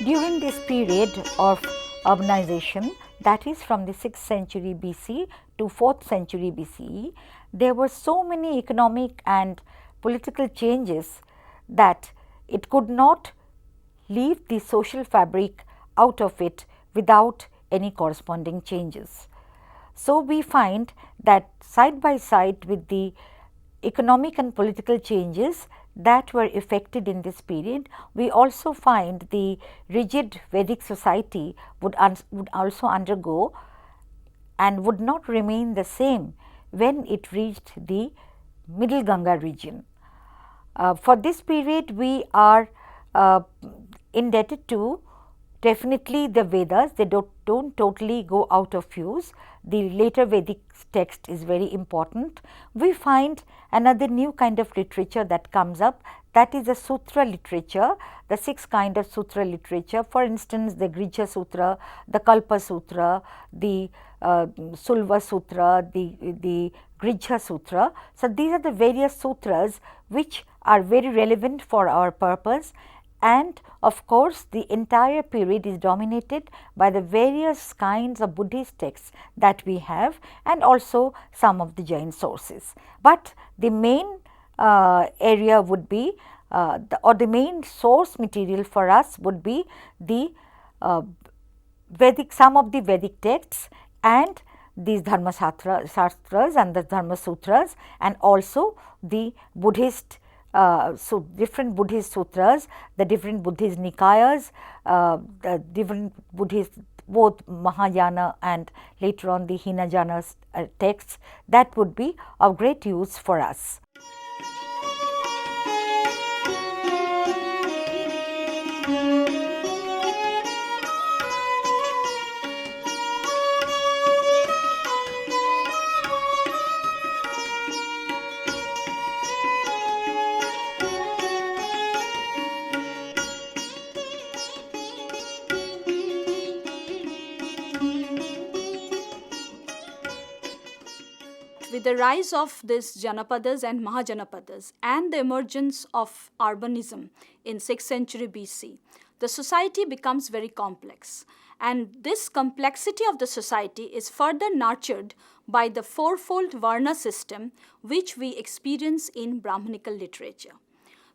During this period of urbanization, that is from the 6th century BC to 4th century BCE, there were so many economic and political changes that it could not leave the social fabric out of it without any corresponding changes. So, we find that side by side with the economic and political changes that were effected in this period, we also find the rigid Vedic society would also undergo and would not remain the same when it reached the middle Ganga region. For this period, we are indebted to definitely the Vedas. They don't totally go out of use. The later Vedic text is very important. We find another new kind of literature that comes up, that is the Sutra literature, the 6 kind of Sutra literature. For instance, the Grija Sutra, the Kalpa Sutra, the Sulva Sutra, the Grija Sutra. So, these are the various sutras which are very relevant for our purpose, and of course, the entire period is dominated by the various kinds of Buddhist texts that we have, and also some of the Jain sources. But the main area would be the main source material for us would be the some of the Vedic texts and these Dharma Shastras and the Dharma Sutras, and also the Buddhist so different Buddhist sutras, the different Buddhist Nikayas, the different Buddhist both Mahayana and later on the Hinayana texts, that would be of great use for us. With the rise of these Janapadas and Mahajanapadas and the emergence of urbanism in 6th century BC, the society becomes very complex. And this complexity of the society is further nurtured by the fourfold Varna system which we experience in Brahmanical literature.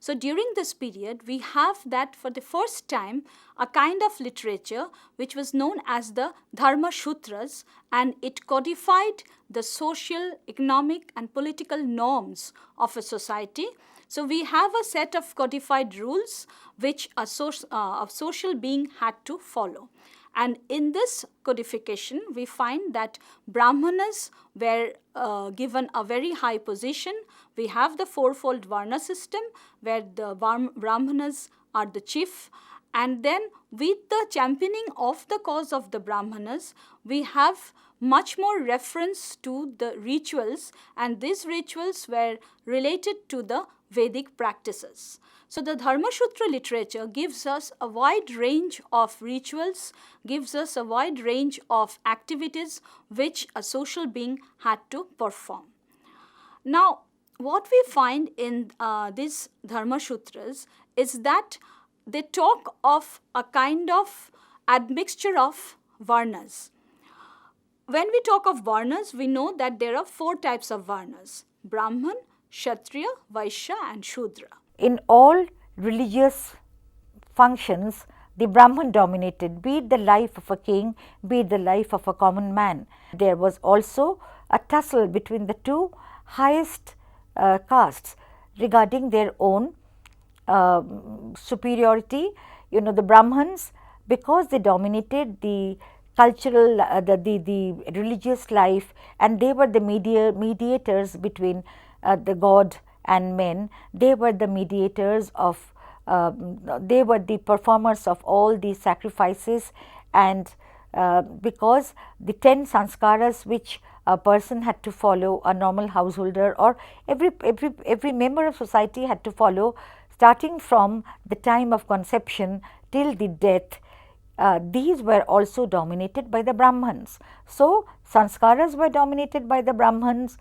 So, during this period, we have that for the first time a kind of literature which was known as the Dharma Sutras, and it codified the social, economic and political norms of a society. So, we have a set of codified rules which a social being had to follow. And in this codification, we find that Brahmanas were given a very high position. We have the fourfold Varna system where the Brahmanas are the chief. And then with the championing of the cause of the Brahmanas, we have much more reference to the rituals, and these rituals were related to the Vedic practices. So, the Dharma Sutra literature gives us a wide range of rituals, gives us a wide range of activities which a social being had to perform. Now, what we find in these Dharma Sutras is that they talk of a kind of admixture of Varnas. When we talk of Varnas, we know that there are 4 types of Varnas: Brahman, Kshatriya, Vaishya and Shudra. In all religious functions, the Brahman dominated, be it the life of a king, be it the life of a common man. There was also a tussle between the 2 highest castes regarding their own superiority. You know, the Brahmans, because they dominated the cultural, the religious life, and they were the mediators between the god and men. They were the mediators of, they were the performers of all these sacrifices, and because the 10 sanskaras which a person had to follow, a normal householder or every member of society had to follow, starting from the time of conception till the death, these were also dominated by the Brahmans. So, sanskaras were dominated by the Brahmans,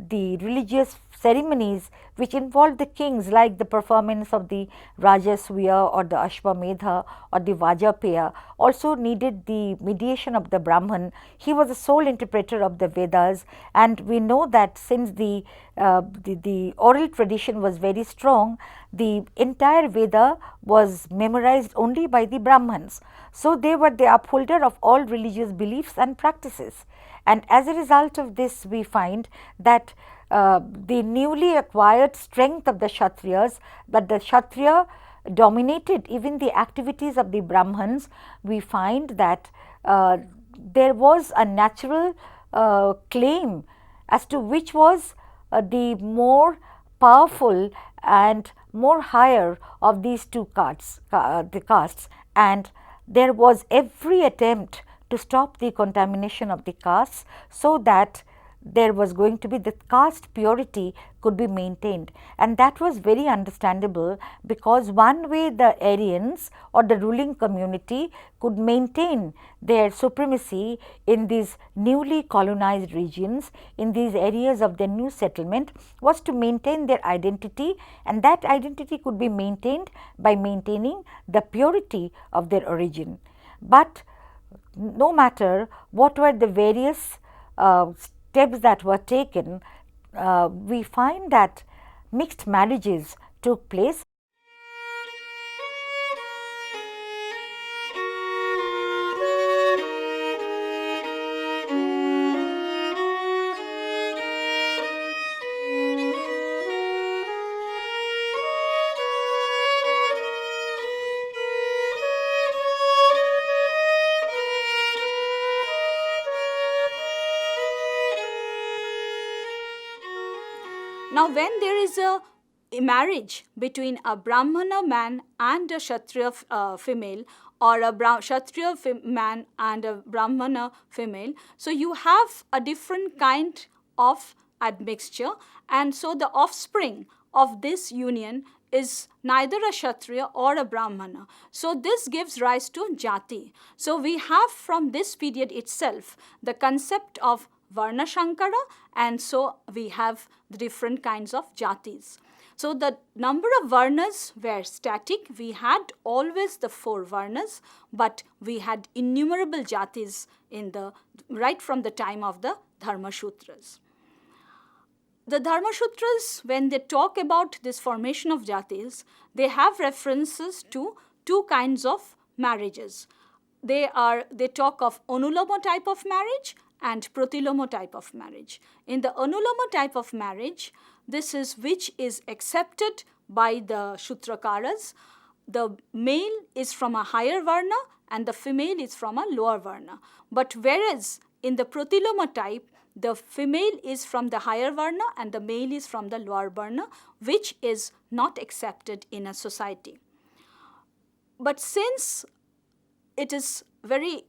the religious ceremonies which involved the kings, like the performance of the Rajasviya or the Ashwamedha or the Vajapaya, also needed the mediation of the Brahman. He was the sole interpreter of the Vedas, and we know that since the oral tradition was very strong, the entire Veda was memorized only by the Brahmans. So, they were the upholder of all religious beliefs and practices. And as a result of this, we find that the newly acquired strength of the Kshatriyas, that the Kshatriya dominated even the activities of the Brahmans, we find that there was a natural claim as to which was the more powerful and more higher of these two the castes, and there was every attempt to stop the contamination of the castes, so that there was going to be the caste purity could be maintained, and that was very understandable, because one way the Aryans or the ruling community could maintain their supremacy in these newly colonized regions, in these areas of their new settlement, was to maintain their identity, and that identity could be maintained by maintaining the purity of their origin. But no matter what were the various steps that were taken, we find that mixed marriages took place. Now, when there is a marriage between a Brahmana man and a Kshatriya female, or a Kshatriya man and a Brahmana female, so you have a different kind of admixture, and so the offspring of this union is neither a Kshatriya or a Brahmana. So, this gives rise to Jati. So, we have from this period itself the concept of Varna Shankara, and so we have the different kinds of jatis. So, the number of varnas were static. We had always the 4 varnas, but we had innumerable jatis in the right from the time of the Dharma Sutras. The Dharma Sutras, when they talk about this formation of jatis, they have references to 2 kinds of marriages. They talk of Anuloma type of marriage and Pratiloma type of marriage. In the Anuloma type of marriage, this is which is accepted by the Shutrakaras. The male is from a higher Varna and the female is from a lower Varna. But whereas in the Pratiloma type, the female is from the higher Varna and the male is from the lower Varna, which is not accepted in a society. But since it is very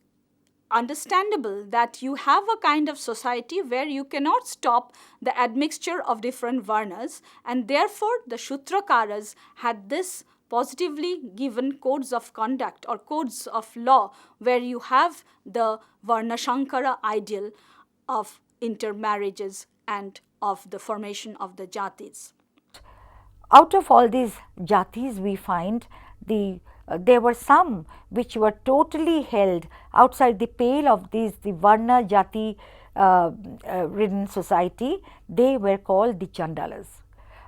understandable that you have a kind of society where you cannot stop the admixture of different varnas, and therefore the Shutrakaras had this positively given codes of conduct or codes of law, where you have the Varna Shankara ideal of intermarriages and of the formation of the jatis. Out of all these jatis, we find there were some which were totally held outside the pale of the Varna Jati ridden society. They were called the Chandalas.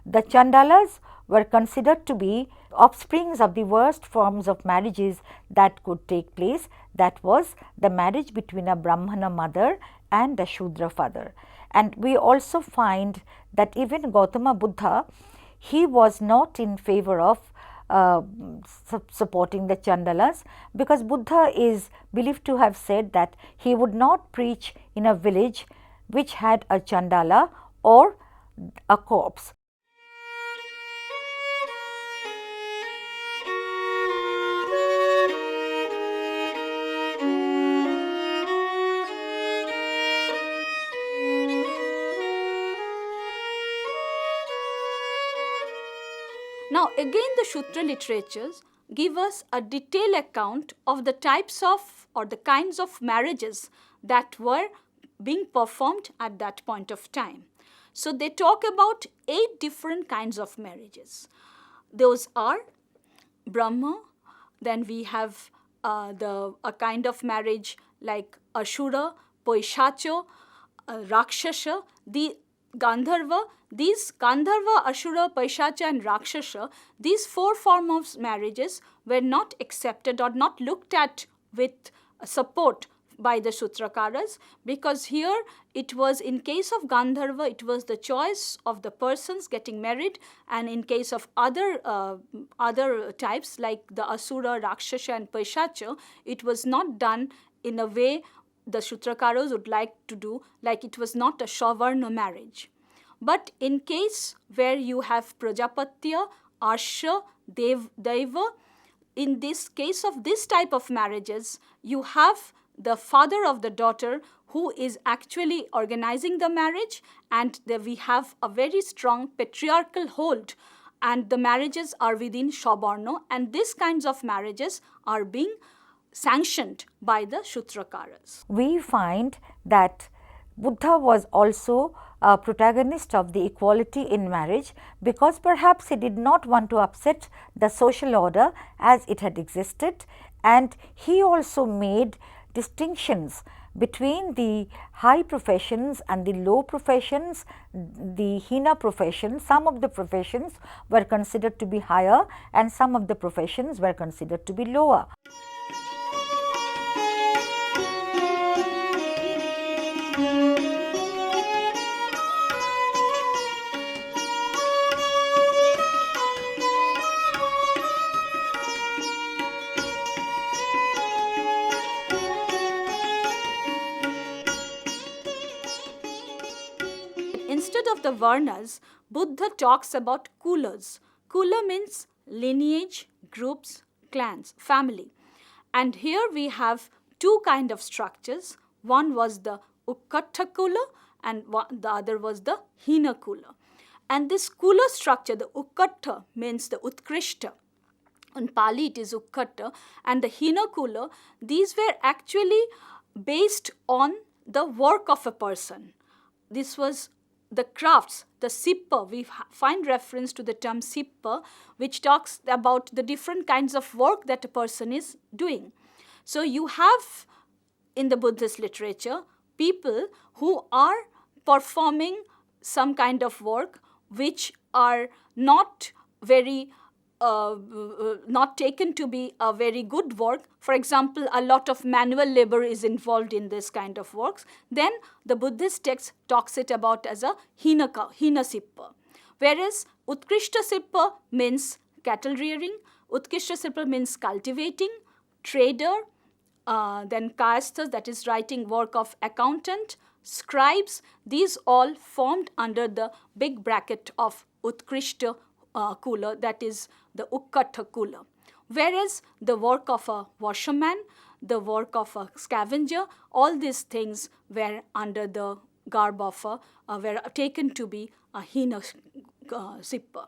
The Chandalas were considered to be offsprings of the worst forms of marriages that could take place. That was the marriage between a Brahmana mother and a Shudra father. And we also find that even Gautama Buddha, he was not in favor of supporting the Chandalas, because Buddha is believed to have said that he would not preach in a village which had a Chandala or a corpse. Now, again, the Shutra literatures give us a detailed account of the types of or the kinds of marriages that were being performed at that point of time. So they talk about 8 different kinds of marriages. Those are Brahma, then we have a kind of marriage like Ashura, Poishacha, Rakshasa, the Gandharva. These Gandharva, Ashura, Paishacha, and Rakshasa, these 4 forms of marriages were not accepted or not looked at with support by the Sutrakaras, because here it was, in case of Gandharva, it was the choice of the persons getting married, and in case of other types like the Asura, Rakshasa, and Paishacha, it was not done in a way the Sutrakaras would like to do, like it was not a Shavarna marriage. But in case where you have Prajapatya, Arsha, Deva, in this case of this type of marriages, you have the father of the daughter who is actually organizing the marriage, and we have a very strong patriarchal hold, and the marriages are within Shavarna, and these kinds of marriages are being sanctioned by the Sutrakaras. We find that Buddha was also a protagonist of the equality in marriage, because perhaps he did not want to upset the social order as it had existed, and he also made distinctions between the high professions and the low professions, the hina professions. Some of the professions were considered to be higher and some of the professions were considered to be lower. Instead of the Varnas, Buddha talks about kulas. Kula means lineage, groups, clans, family. And here we have 2 kind of structures. One was the Ukkatta Kula and the other was the Hina Kula. And this Kula structure, the Ukkatta, means the Utkrishta. In Pali it is Ukkatta, and the Hina Kula, these were actually based on the work of a person. This was the crafts, the sippa. We find reference to the term sippa, which talks about the different kinds of work that a person is doing. So you have in the Buddhist literature people who are performing some kind of work which are not very not taken to be a very good work. For example, a lot of manual labor is involved in this kind of works. Then the Buddhist text talks it about as a hina sippa. Whereas Utkrishta sippa means cattle rearing, Utkrishta sippa means cultivating, trader, then kayasthas, that is writing work of accountant, scribes. These all formed under the big bracket of Utkrishta Kula, that is the Ukkatta Kula. Whereas the work of a washerman, the work of a scavenger, all these things were under the garb of were taken to be a hina sippa.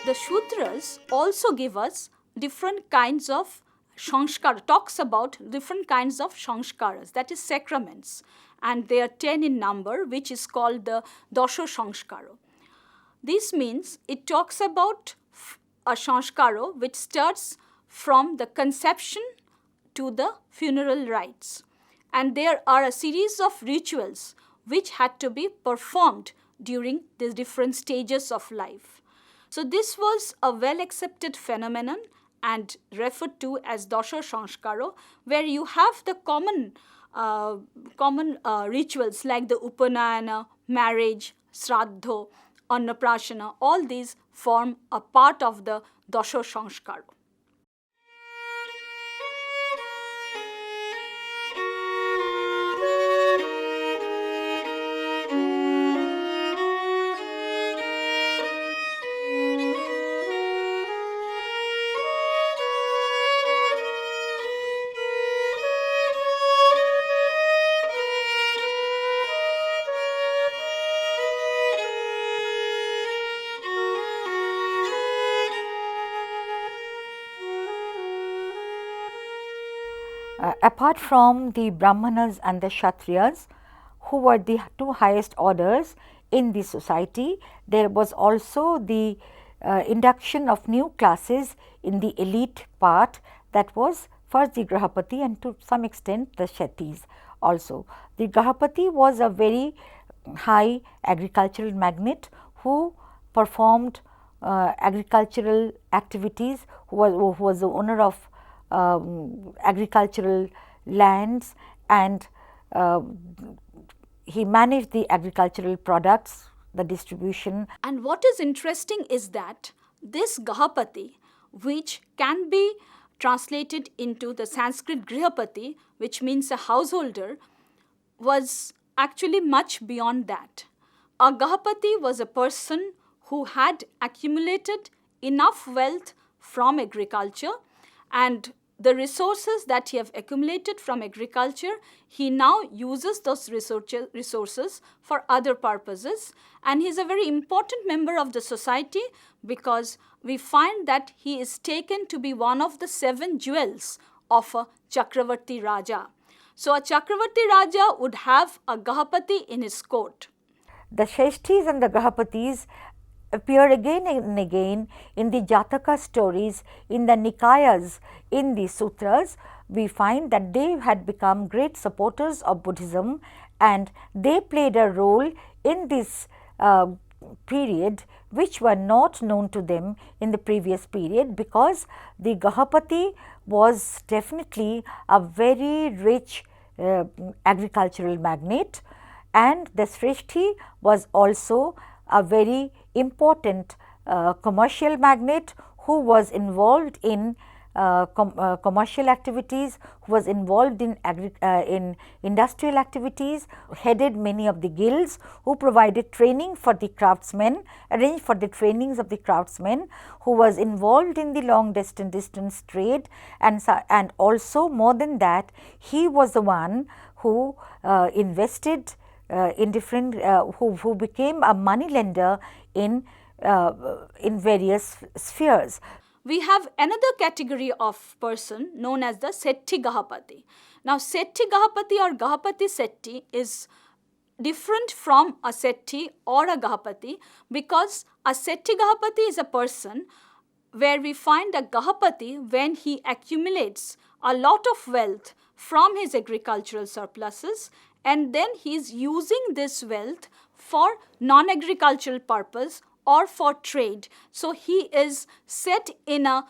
The Shudras also give us different kinds of sanskara, talks about different kinds of sanskaras, that is sacraments. And they are 10 in number, which is called the Dasha Sanskara. This means it talks about a sanskara which starts from the conception to the funeral rites. And there are a series of rituals which had to be performed during these different stages of life. So this was a well-accepted phenomenon and referred to as Dasha Sanskara, where you have the common rituals like the Upanayana, marriage, Sraddha, Annaprasana. All these form a part of the Dasha Sanskara. Apart from the Brahmanas and the Kshatriyas, who were the two highest orders in the society, there was also the induction of new classes in the elite part, that was first the Grahapati and to some extent the Kshatis also. The Grahapati was a very high agricultural magnate who performed agricultural activities, who was the owner of agricultural lands, and he managed the agricultural products, the distribution. And what is interesting is that this Gahapati, which can be translated into the Sanskrit Grihapati, which means a householder, was actually much beyond that. A Gahapati was a person who had accumulated enough wealth from agriculture, and the resources that he have accumulated from agriculture, he now uses those resources for other purposes, and he is a very important member of the society because we find that he is taken to be one of the 7 jewels of a Chakravarti Raja. So a Chakravarti Raja would have a Gahapati in his court. The Shreshtis and the Grahapatis appear again and again in the Jataka stories, in the Nikayas, in the Sutras. We find that they had become great supporters of Buddhism, and they played a role in this period which were not known to them in the previous period, because the Gahapati was definitely a very rich agricultural magnate, and the Shreshti was also a very important commercial magnate who was involved in commercial activities, who was involved in industrial activities, headed many of the guilds, who provided training for the craftsmen, arranged for the trainings of the craftsmen, who was involved in the long distance trade, and also more than that, he was the one who invested in different, who became a money lender in various spheres. We have another category of person known as the Sethi Gahapati. Now, Sethi Gahapati or Gahapati Sethi is different from a Sethi or a Gahapati, because a Sethi Gahapati is a person where we find a Gahapati when he accumulates a lot of wealth from his agricultural surpluses, and then he is using this wealth for non-agricultural purpose or for trade. So he is set in a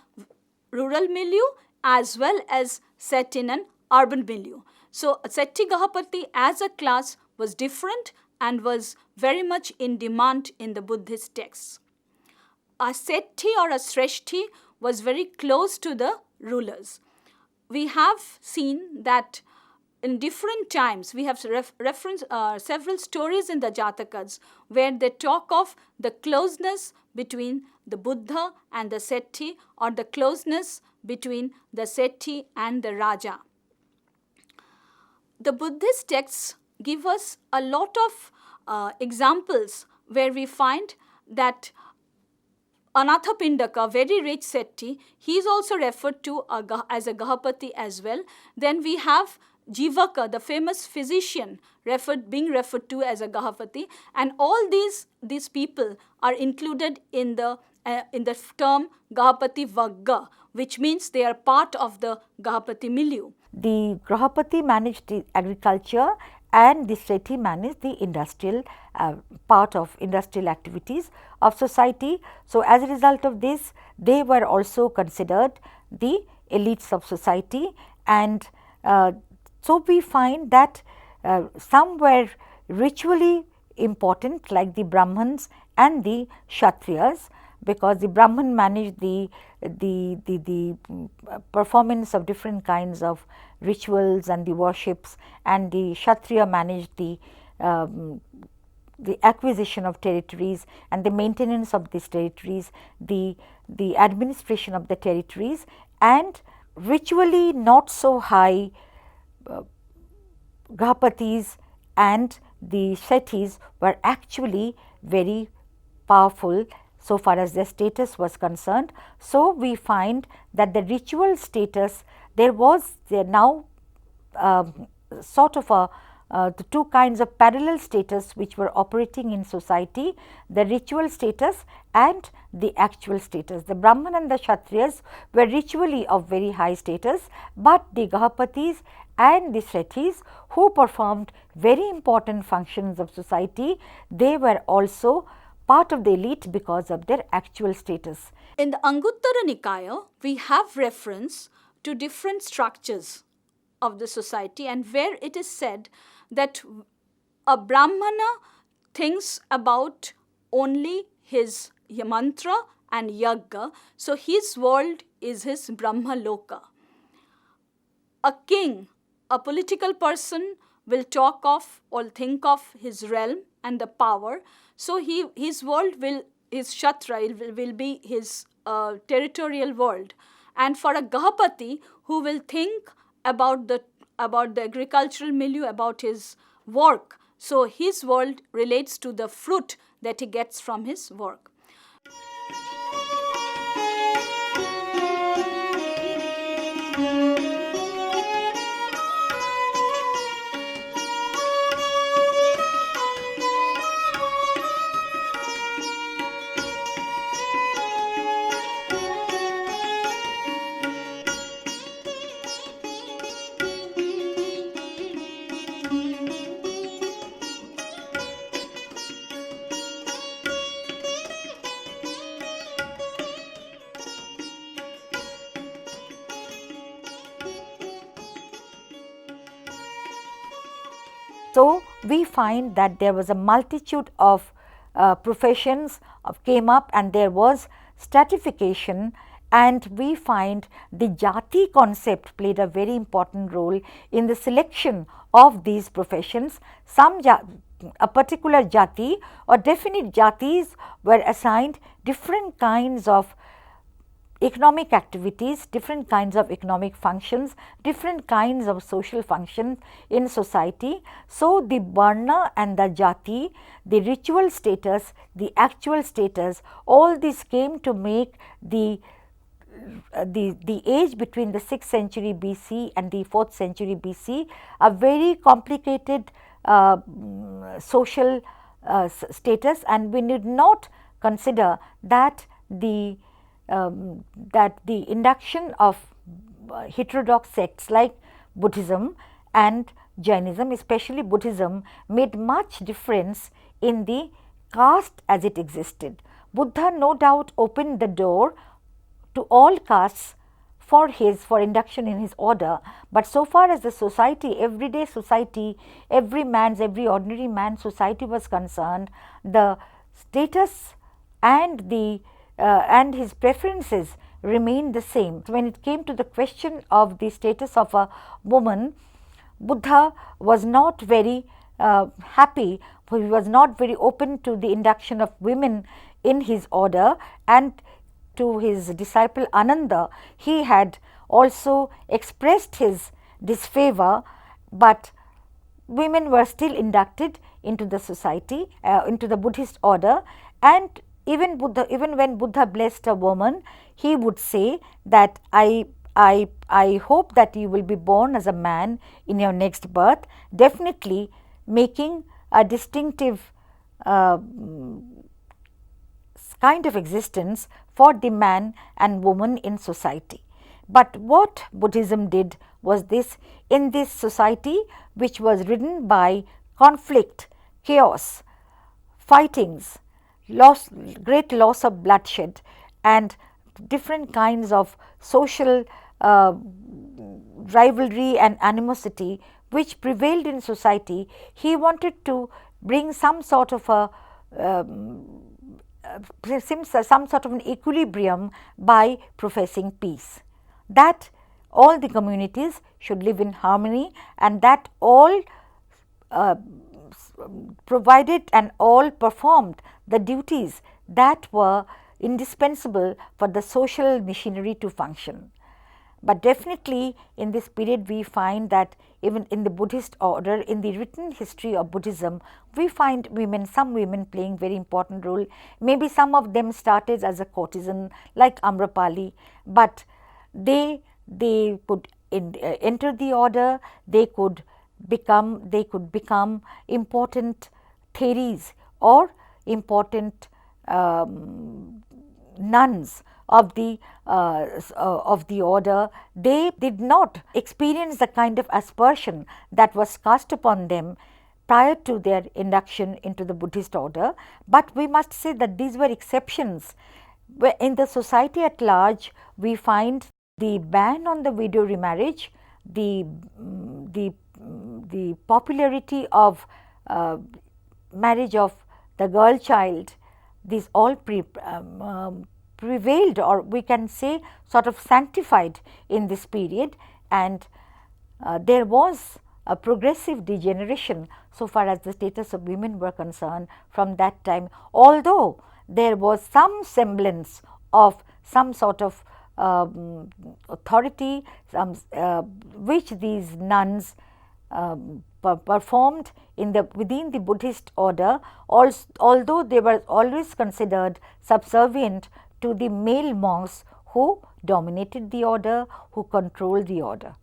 rural milieu as well as set in an urban milieu. So Sethi Gahapati as a class was different and was very much in demand in the Buddhist texts. A Sethi or a Shreshti was very close to the rulers. We have seen that in different times, we have referenced several stories in the Jatakas where they talk of the closeness between the Buddha and the Sethi, or the closeness between the Sethi and the Raja. The Buddhist texts give us a lot of examples where we find that Anathapindaka, very rich Sethi, he is also referred to as a Gahapati as well. Then we have Jivaka, the famous physician, being referred to as a Gahapati, and all these people are included in the term Gahapati Vagga, which means they are part of the Gahapati milieu. The Grahapati managed the agriculture and the Sethi managed the industrial part of industrial activities of society. So, as a result of this, they were also considered the elites of society, and so we find that some were ritually important, like the Brahmins and the Kshatriyas, because the Brahman managed the performance of different kinds of rituals and the worships, and the Kshatriya managed the acquisition of territories and the maintenance of these territories, the administration of the territories, and ritually not so high Gahapatis and the Sethis were actually very powerful so far as their status was concerned. So, we find that the ritual status, there now sort of the two kinds of parallel status which were operating in society, the ritual status and the actual status. The Brahman and the Kshatriyas were ritually of very high status, but the Gahapatis and the Shrethis, who performed very important functions of society, they were also part of the elite because of their actual status. In the Anguttara Nikaya, we have reference to different structures of the society, and where it is said that a Brahmana thinks about only his mantra and yagga, so his world is his Brahma Loka. A king, a political person will talk of or think of his realm and the power, so his world will, his Kshatriya will be his territorial world. And for a Gahapati who will think about the agricultural milieu, about his work, so his world relates to the fruit that he gets from his work. So, we find that there was a multitude of professions came up, and there was stratification, and we find the jati concept played a very important role in the selection of these professions. A particular jati or definite jatis were assigned different kinds of economic activities, different kinds of economic functions, different kinds of social functions in society. So, the varna and the jati, the ritual status, the actual status, all these came to make the age between the 6th century BC and the 4th century BC a very complicated social status, and we need not consider that the induction of heterodox sects like Buddhism and Jainism, especially Buddhism, made much difference in the caste as it existed. Buddha no doubt opened the door to all castes for induction in his order, but so far as the society, everyday society, every ordinary man's society was concerned, the status and and his preferences remained the same. When it came to the question of the status of a woman, Buddha was not very happy, he was not very open to the induction of women in his order, and to his disciple Ananda, he had also expressed his disfavor, but women were still inducted into the society, into the Buddhist order, and even when Buddha blessed a woman, he would say that I hope that you will be born as a man in your next birth, definitely making a distinctive kind of existence for the man and woman in society. But what Buddhism did was this: in this society which was ridden by conflict, chaos, fightings, great loss of bloodshed and different kinds of social rivalry and animosity which prevailed in society, he wanted to bring some sort of an equilibrium by professing peace, that all the communities should live in harmony, and that all provided and all performed the duties that were indispensable for the social machinery to function. But definitely in this period we find that even in the Buddhist order, in the written history of Buddhism, we find some women playing very important role. Maybe some of them started as a courtesan like Amrapali, but they could enter the order, they could become important theories or important nuns of the order. They did not experience the kind of aspersion that was cast upon them prior to their induction into the Buddhist order, but we must say that these were exceptions. In the society at large, we find the ban on the widow remarriage, the popularity of marriage of the girl child, these all prevailed, or we can say sort of sanctified in this period, and there was a progressive degeneration so far as the status of women were concerned from that time, although there was some semblance of some sort of authority which these nuns performed within the Buddhist order, although they were always considered subservient to the male monks who dominated the order, who controlled the order.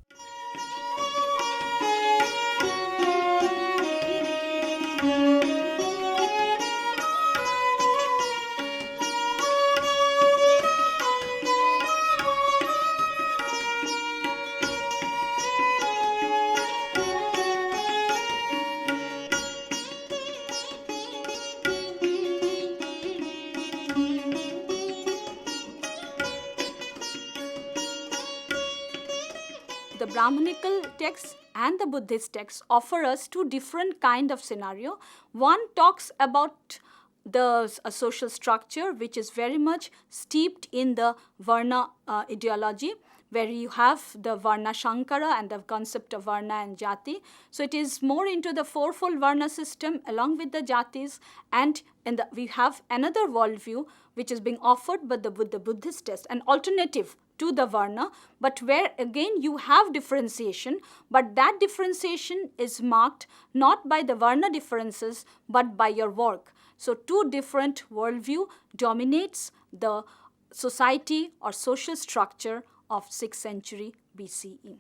The Brahmanical texts and the Buddhist texts offer us two different kind of scenario. One talks about the social structure which is very much steeped in the Varna ideology, where you have the Varna Shankara and the concept of Varna and Jati. So it is more into the fourfold Varna system along with the Jatis, and we have another worldview which is being offered by the Buddhist text, an alternative to the Varna, but where again you have differentiation, but that differentiation is marked not by the Varna differences but by your work. So two different worldview dominates the society or social structure of 6th century BCE.